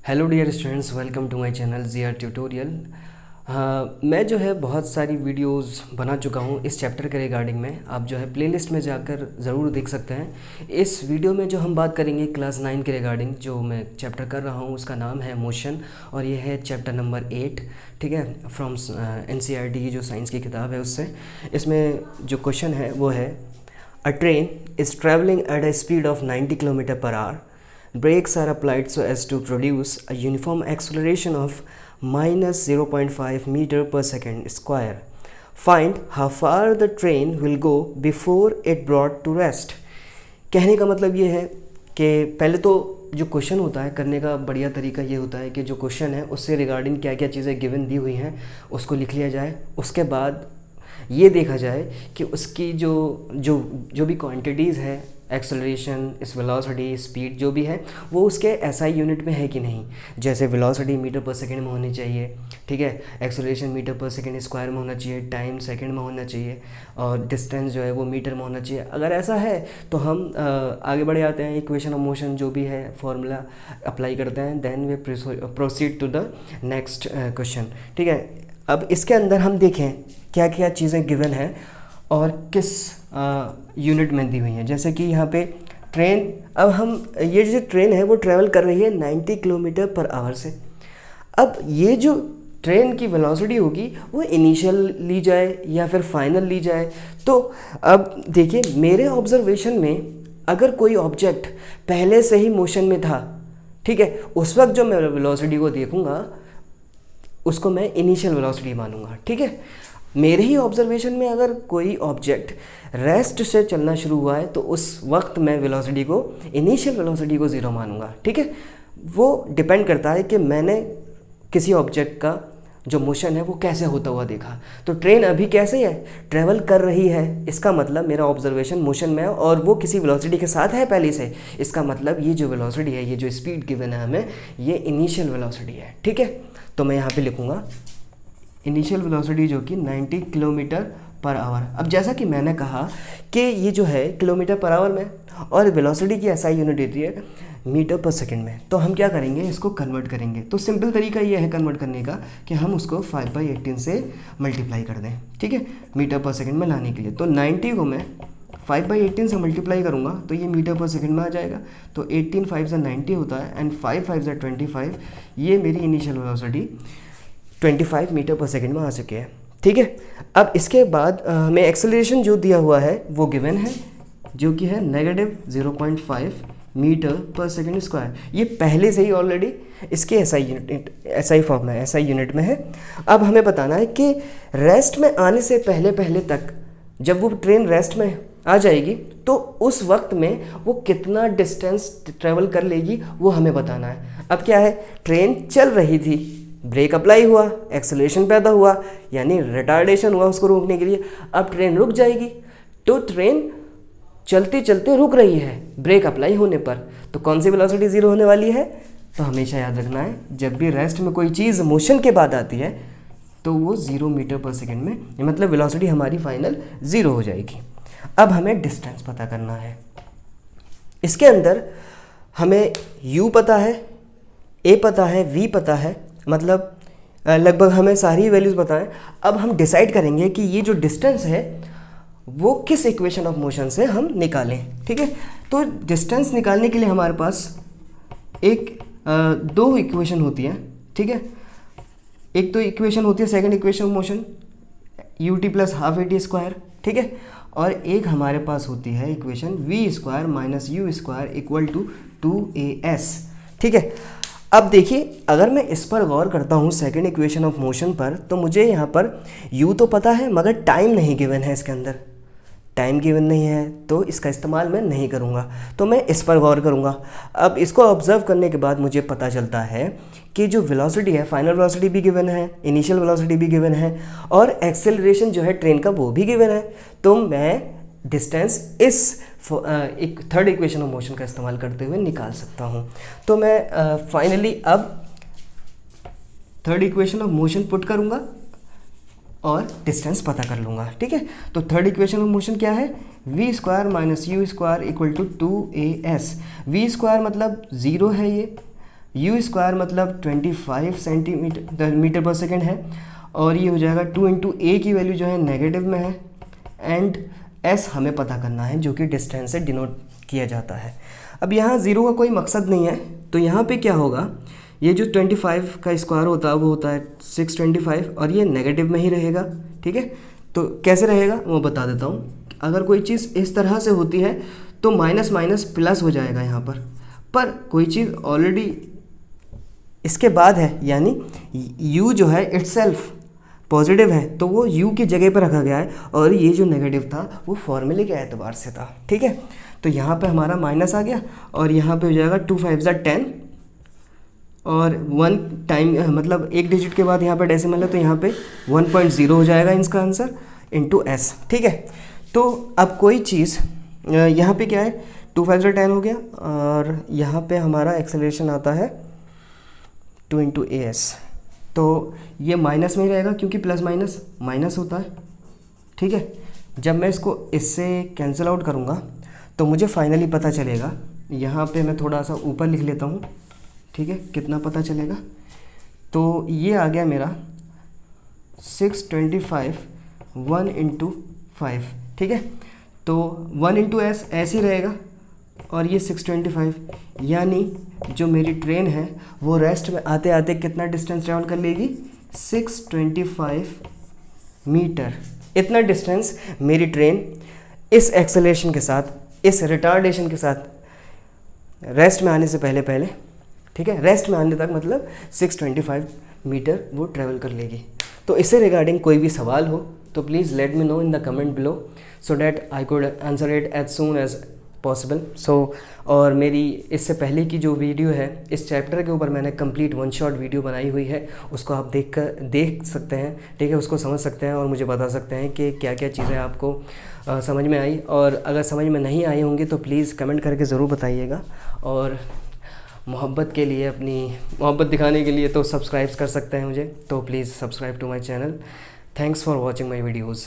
Hello dear students, welcome to my channel Zia tutorial. मैं जो है बहुत सारी वीडियोस बना चुका हूँ इस चैप्टर के रिगार्डिंग में। आप जो है प्लेलिस्ट में जाकर ज़रूर देख सकते हैं। इस वीडियो में जो हम बात करेंगे क्लास 9 के रिगार्डिंग, जो मैं चैप्टर कर रहा हूँ उसका नाम है मोशन, और ये है चैप्टर नंबर 8। ठीक है, फ्रॉम NCERT की जो साइंस की किताब है उससे। इसमें जो क्वेश्चन है वो है, अ train is travelling at a speed of 90 kilometre per hour. Brakes are applied so as to produce a uniform acceleration of minus 0.5 meter per second square. Find how far the train will go before it brought to rest. कहने का मतलब ये है कि पहले तो जो question होता है करने का बढ़िया तरीका ये होता है कि जो क्वेश्चन है उससे रिगार्डिंग क्या क्या चीज़ें गिवन दी हुई हैं उसको लिख लिया जाए। उसके बाद ये देखा जाए कि उसकी जो जो जो भी क्वांटिटीज़ है, एक्सेलरेशन, इस वेलोसिटी, स्पीड जो भी है वो उसके एसआई यूनिट में है कि नहीं। जैसे वेलोसिटी मीटर पर सेकंड में होनी चाहिए, ठीक है, एक्सेलरेशन मीटर पर सेकंड स्क्वायर में होना चाहिए, टाइम सेकंड में होना चाहिए, और डिस्टेंस जो है वो मीटर में होना चाहिए। अगर ऐसा है तो हम आगे बढ़ जाते हैं, इक्वेशन ऑफ मोशन जो भी है फॉर्मूला अप्लाई करते हैं, then we proceed to the next question. ठीक है, अब इसके अंदर हम देखें क्या क्या चीज़ें गिवन हैं और किस यूनिट में दी हुई हैं। जैसे कि यहाँ पे ट्रेन, अब हम ये जो ट्रेन है वो ट्रैवल कर रही है 90 किलोमीटर पर आवर से। अब ये जो ट्रेन की वेलोसिटी होगी वो इनिशियल ली जाए या फिर फाइनल ली जाए। तो अब देखिए, मेरे ऑब्जर्वेशन में अगर कोई ऑब्जेक्ट पहले से ही मोशन में था, ठीक है, उस वक्त जो मैं वेलोसिटी को देखूँगा उसको मैं इनिशियल वेलोसिटी मानूंगा। ठीक है, मेरे ही ऑब्जर्वेशन में अगर कोई ऑब्जेक्ट रेस्ट से चलना शुरू हुआ है तो उस वक्त मैं वेलोसिटी को, इनिशियल वेलोसिटी को ज़ीरो मानूंगा। ठीक है, वो डिपेंड करता है कि मैंने किसी ऑब्जेक्ट का जो मोशन है वो कैसे होता हुआ देखा। तो ट्रेन अभी कैसे है, ट्रैवल कर रही है, इसका मतलब मेरा ऑब्जर्वेशन मोशन में है और वो किसी वेलोसिटी के साथ है पहले से। इसका मतलब ये जो वेलोसिटी है, ये जो स्पीड गिवन है हमें, ये इनिशियल वेलोसिटी है। ठीक है, तो मैं यहाँ पे लिखूँगा इनिशियल वेलोसिटी जो कि 90 किलोमीटर पर आवर। अब जैसा कि मैंने कहा कि ये जो है किलोमीटर पर आवर में, और वेलोसिटी की एसआई यूनिट होती है मीटर पर सेकंड में। तो हम क्या करेंगे, इसको कन्वर्ट करेंगे। तो सिंपल तरीका ये है कन्वर्ट करने का कि हम उसको 5/18 से मल्टीप्लाई कर दें। ठीक है, मीटर पर सेकंड में लाने के लिए। तो 90 को मैं 5/18 से मल्टीप्लाई करूँगा तो ये मीटर पर सेकंड में आ जाएगा। तो 18 5 से 90 होता है एंड 5 5 से 25। ये मेरी इनिशियल वेलोसिटी 25 मीटर पर सेकंड में आ चुकी है। ठीक है, अब इसके बाद हमें एक्सेलरेशन जो दिया हुआ है वो गिवन है, जो कि है -0.5 मीटर पर सेकंड स्क्वायर। ये पहले से ही ऑलरेडी इसके एसआई फॉर्म में, एसआई यूनिट में है। अब हमें बताना है कि रेस्ट में आने से पहले पहले तक, जब वो ट्रेन रेस्ट में आ जाएगी तो उस वक्त में वो कितना डिस्टेंस ट्रेवल कर लेगी वो हमें बताना है। अब क्या है, ट्रेन चल रही थी, ब्रेक अप्लाई हुआ, एक्सेलरेशन पैदा हुआ, यानी रिटार्डेशन हुआ उसको रोकने के लिए। अब ट्रेन रुक जाएगी, तो ट्रेन चलते चलते रुक रही है ब्रेक अप्लाई होने पर, तो कौन सी वेलोसिटी ज़ीरो होने वाली है। तो हमेशा याद रखना है, जब भी रेस्ट में कोई चीज़ मोशन के बाद आती है तो वो 0 मीटर पर सेकंड में, मतलब वेलोसिटी हमारी फाइनल ज़ीरो हो जाएगी। अब हमें डिस्टेंस पता करना है। इसके अंदर हमें u पता है, a पता है, v पता है, मतलब लगभग हमें सारी वैल्यूज़ पता है। अब हम डिसाइड करेंगे कि ये जो डिस्टेंस है वो किस इक्वेशन ऑफ मोशन से हम निकालें। ठीक है, तो डिस्टेंस निकालने के लिए हमारे पास दो इक्वेशन होती हैं। ठीक है, एक तो इक्वेशन होती है second equation of motion, ut + ½ at²। ठीक है, और एक हमारे पास होती है इक्वेशन v² - u² = 2as। ठीक है, अब देखिए, अगर मैं इस पर गौर करता हूँ सेकंड इक्वेशन ऑफ मोशन पर, तो मुझे यहाँ पर u तो पता है मगर टाइम नहीं गिवन है, इसके अंदर टाइम गिवन नहीं है, तो इसका इस्तेमाल मैं नहीं करूँगा। तो मैं इस पर गौर करूँगा। अब इसको ऑब्जर्व करने के बाद मुझे पता चलता है कि जो वेलोसिटी है, फाइनल वेलोसिटी भी गिवन है, इनिशियल वेलोसिटी भी गिवन है, और एक्सेलरेशन जो है ट्रेन का वो भी गिवन है। तो मैं डिस्टेंस इस एक थर्ड इक्वेशन ऑफ मोशन का इस्तेमाल करते हुए निकाल सकता हूँ। तो मैं फाइनली अब third equation of motion put करूँगा और डिस्टेंस पता कर लूँगा। ठीक है, तो थर्ड इक्वेशन ऑफ मोशन क्या है, v² - u² = 2as। v² मतलब 0 है, यू स्क्वायर मतलब 25 सेंटीमीटर मीटर पर सेकेंड है, और ये हो जाएगा 2 इंटू ए की वैल्यू जो है नेगेटिव में है, एंड एस हमें पता करना है जो कि डिस्टेंस से डिनोट किया जाता है। अब यहाँ ज़ीरो का कोई मकसद नहीं है, तो यहाँ पे क्या होगा, ये जो 25 का स्क्वायर होता है वो होता है 625, और ये नेगेटिव में ही रहेगा। ठीक है, तो कैसे रहेगा वो बता देता हूँ। अगर कोई चीज़ इस तरह से होती है तो माइनस माइनस प्लस हो जाएगा यहाँ पर कोई चीज़ ऑलरेडी इसके बाद है, यानी u जो है इटसेल्फ पॉजिटिव है, तो वो u की जगह पर रखा गया है, और ये जो नेगेटिव था वो फॉर्मूले के एतबार से था। ठीक है, तो यहाँ पे हमारा माइनस आ गया, और यहाँ पे हो जाएगा 2 5 10, और 1 टाइम मतलब एक डिजिट के बाद यहाँ पे डेसिमल है, तो यहाँ पे 1.0 हो जाएगा इसका आंसर इंटू एस। ठीक है, तो अब कोई चीज़ यहाँ पे क्या है, 2 5 10 हो गया, और यहाँ पे हमारा एक्सेलरेशन आता है 2 इंटू ए एस, तो ये माइनस में ही रहेगा क्योंकि प्लस माइनस माइनस होता है। ठीक है, जब मैं इसको इससे कैंसिल आउट करूँगा तो मुझे फाइनली पता चलेगा, यहाँ पे मैं थोड़ा सा ऊपर लिख लेता हूँ। ठीक है, कितना पता चलेगा, तो ये आ गया मेरा 625 1 इंटू 5। ठीक है, तो 1 इंटू एस ऐसे ही रहेगा, और ये 625, यानी जो मेरी ट्रेन है वो रेस्ट में आते आते कितना डिस्टेंस ट्रैवल कर लेगी, 625 मीटर। इतना डिस्टेंस मेरी ट्रेन इस एक्सेलरेशन के साथ, इस रिटार्डेशन के साथ रेस्ट में आने से पहले ठीक है, रेस्ट में आने तक मतलब 625 मीटर वो ट्रैवल कर लेगी। तो इससे रिगार्डिंग कोई भी सवाल हो तो please let me know in the comment below, so that I could answer it as soon as possible. और मेरी इससे पहले की जो वीडियो है इस चैप्टर के ऊपर मैंने कंप्लीट 1 शॉट वीडियो बनाई हुई है, उसको आप देख सकते हैं। ठीक है, उसको समझ सकते हैं और मुझे बता सकते हैं कि क्या क्या चीज़ें आपको समझ में आई, और अगर समझ में नहीं आई होंगी तो प्लीज़ कमेंट करके ज़रूर बताइएगा। और मोहब्बत के लिए, अपनी मोहब्बत दिखाने के लिए तो सब्सक्राइब कर सकते हैं मुझे, तो please subscribe to my channel. Thanks for watching my videos.